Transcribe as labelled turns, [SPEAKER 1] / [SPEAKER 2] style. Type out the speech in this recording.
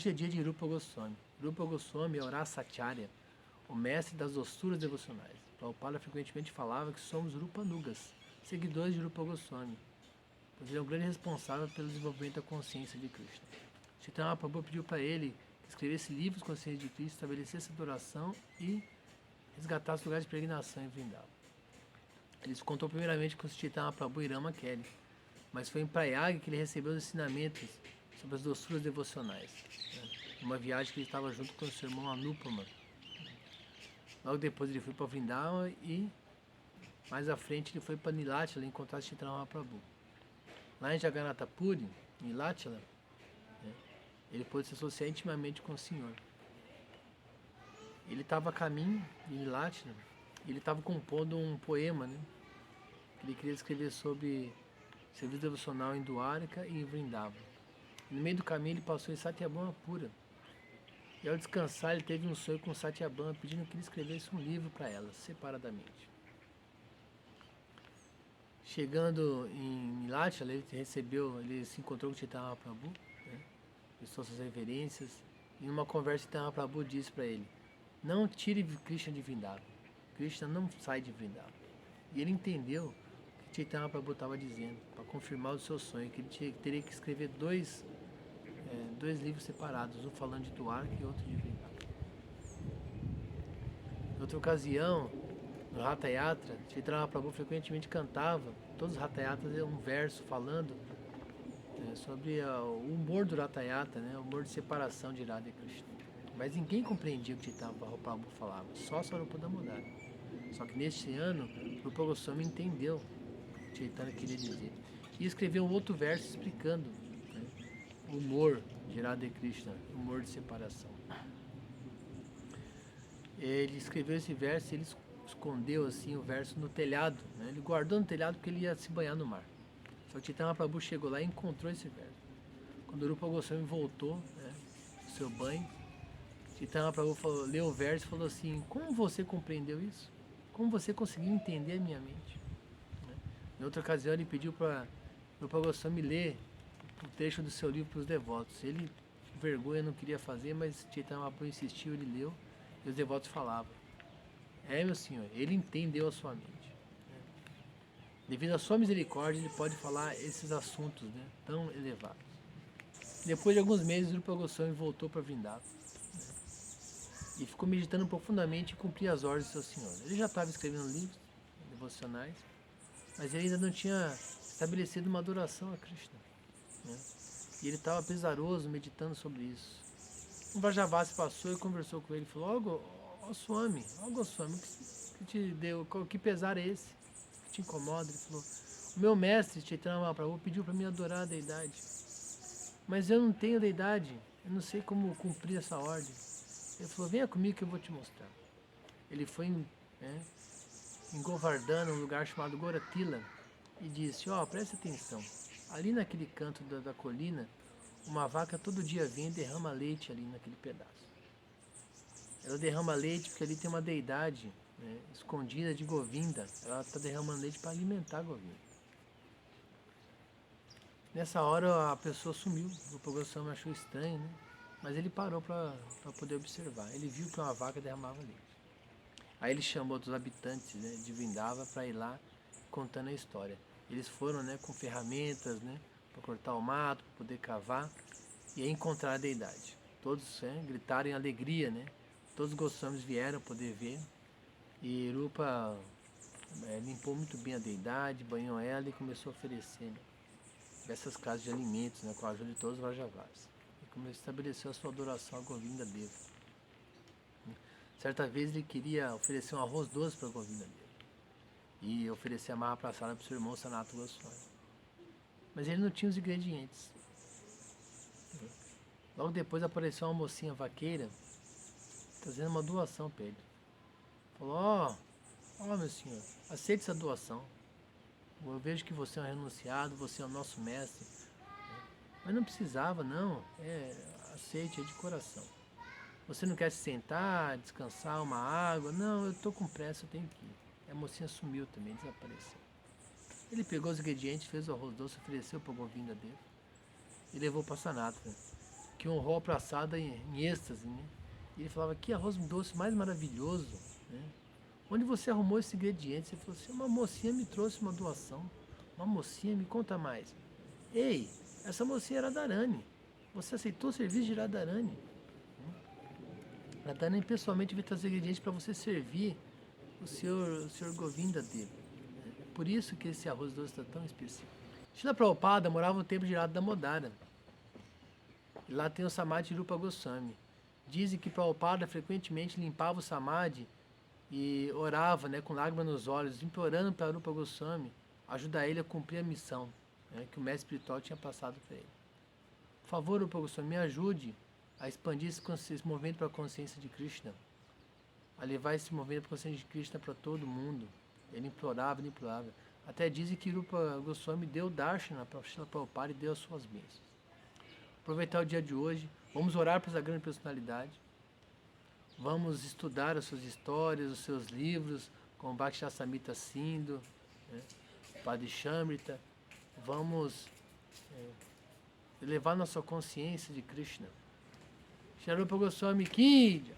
[SPEAKER 1] Hoje é dia de Rupa Goswami. Rupa Goswami é Orasacharya, o mestre das doçuras devocionais. Prabhupada frequentemente falava que somos Rupanugas, seguidores de Rupa Goswami, pois ele é um grande responsável pelo desenvolvimento da consciência de Krishna. Chaitanya Mahaprabhu pediu para ele que escrevesse livros com a consciência de Cristo, estabelecesse adoração e resgatasse lugares de peregrinação em Vrindavan. Ele se contou primeiramente com Chaitanya Mahaprabhu e Rama Kelly, mas foi em Prayag que ele recebeu os ensinamentos sobre as doçuras devocionais, uma viagem que ele estava junto com o seu irmão Anupama. Logo depois ele foi para Vrindavan e mais à frente ele foi para Nilatila encontrar Chaitanya Mahaprabhu. Lá em Jagannatha Puri, em Nilatila, ele pôde se associar intimamente com o Senhor. Ele estava a caminho de Nilatila, ele estava compondo um poema, que ele queria escrever sobre serviço devocional em Dwarka e em Vrindavan. No meio do caminho ele passou em Satyabama Pura. E ao descansar ele teve um sonho com Satyabama pedindo que ele escrevesse um livro para ela, separadamente. Chegando em Nilatila, ele se encontrou com Chaitanya Mahaprabhu, prestou suas reverências, e numa conversa Chaitanya Mahaprabhu disse para ele: não tire Krishna de Vrindavan, Krishna não sai de Vrindavan. E ele entendeu o que Chaitanya Mahaprabhu estava dizendo, para confirmar o seu sonho, que ele teria que escrever dois livros separados, um falando de Dwarka e outro de Vrindavan. Em outra ocasião, no Hatha Yatra, Chaitanya Mahaprabhu frequentemente cantava, todos os Hatha Yatras é um verso falando sobre o humor do Hatha Yatra, o humor de separação de Radha e Krishna. Mas ninguém compreendia o que Chaitanya Mahaprabhu falava, só Swarupa Damodara. Só que neste ano, Rupa Goswami entendeu o que Chaitanya queria dizer e escreveu um outro verso explicando o humor de Radha e Krishna, o humor de separação. Ele escreveu esse verso e ele escondeu assim o verso no telhado, ele guardou no telhado porque ele ia se banhar no mar. Só que Chaitanya Mahaprabhu chegou lá e encontrou esse verso. Quando Rupa Goswami voltou do seu banho, Chaitanya Mahaprabhu leu o verso e falou assim: como você compreendeu isso? Como você conseguiu entender a minha mente? Em outra ocasião ele pediu para Rupa Goswami ler um trecho do seu livro para os devotos. Ele, com vergonha, não queria fazer, mas Chaitanya Mahaprabhu insistiu, ele leu e os devotos falavam: meu senhor, ele entendeu a sua mente. Devido à sua misericórdia, ele pode falar esses assuntos tão elevados. Depois de alguns meses, Rupa Goswami voltou para Vrindavan e ficou meditando profundamente em cumprir as ordens do seu senhor. Ele já estava escrevendo livros devocionais, mas ele ainda não tinha estabelecido uma adoração a Krishna. E ele estava pesaroso meditando sobre isso. Um Vrajavasi passou e conversou com ele e falou: ó Swami, Goswami, o que te deu, que pesar é esse? O que te incomoda? Ele falou: o meu mestre, Chaitanya Mahaprabhu, pediu para mim adorar a deidade. Mas eu não tenho deidade, eu não sei como cumprir essa ordem. Ele falou: venha comigo que eu vou te mostrar. Ele foi em Govardhana, um lugar chamado Goratila, e disse: preste atenção, ali naquele canto da colina, uma vaca todo dia vem e derrama leite ali naquele pedaço. Ela derrama leite porque ali tem uma deidade escondida de Govinda. Ela está derramando leite para alimentar Govinda. Nessa hora a pessoa sumiu. O Rupa Goswami achou estranho, mas ele parou para poder observar. Ele viu que uma vaca derramava leite. Aí ele chamou os habitantes de Vrindavan para ir lá contando a história. Eles foram com ferramentas para cortar o mato, para poder cavar e aí encontrar a deidade. Todos gritaram em alegria, Todos os Goswamis vieram poder ver e Rupa limpou muito bem a deidade, banhou ela e começou a oferecer essas casas de alimentos com a ajuda de todos os Vrajavasis. E começou a estabelecer a sua adoração a Govinda Deva. Certa vez ele queria oferecer um arroz doce para Govinda Deva e oferecer a Mahaprasada para o seu irmão Sanatana Goswami. Mas ele não tinha os ingredientes. Logo depois apareceu uma mocinha vaqueira trazendo uma doação para ele. Falou: meu senhor, aceite essa doação. Eu vejo que você é um renunciado, você é o nosso mestre. Mas não precisava, não. Aceite, é de coração. Você não quer se sentar, descansar, uma água? Não, eu estou com pressa, eu tenho que ir. A mocinha sumiu também, desapareceu. Ele pegou os ingredientes, fez o arroz doce, ofereceu para o Govinda dele e levou para Sanatana. que honrou a praçada em êxtase, né? E ele falava, que arroz doce mais maravilhoso, né? Onde você arrumou esses ingredientes? Ele falou assim, uma mocinha me trouxe uma doação. Uma mocinha, me conta mais. Ei, essa mocinha era Radharani. Você aceitou o serviço de Radharani. Radharani pessoalmente veio trazer ingredientes para você servir o senhor Govinda dele. Por isso que esse arroz doce está tão especial. Srila Prabhupada morava no templo de Radha Damodara. E lá tem o Samadhi de Rupa Goswami. Dizem que Prabhupada frequentemente limpava o Samadhi e orava, né, com lágrimas nos olhos, implorando para Rupa Goswami ajudar ele a cumprir a missão, né, que o mestre espiritual tinha passado para ele. Por favor, Rupa Goswami, me ajude a expandir esse movimento para a consciência de Krishna, a levar esse movimento para a consciência de Krishna para todo mundo. Ele implorava, ele implorava. Até dizem que Rupa Goswami deu Darshana para Srila Prabhupada e deu as suas bênçãos. Aproveitar o dia de hoje, vamos orar para essa grande personalidade, vamos estudar as suas histórias, os seus livros, como Bhakti Samhita Sindhu, né, Padre Shamrita, vamos elevar nossa consciência de Krishna. Shri Rupa Goswami Ki Jai.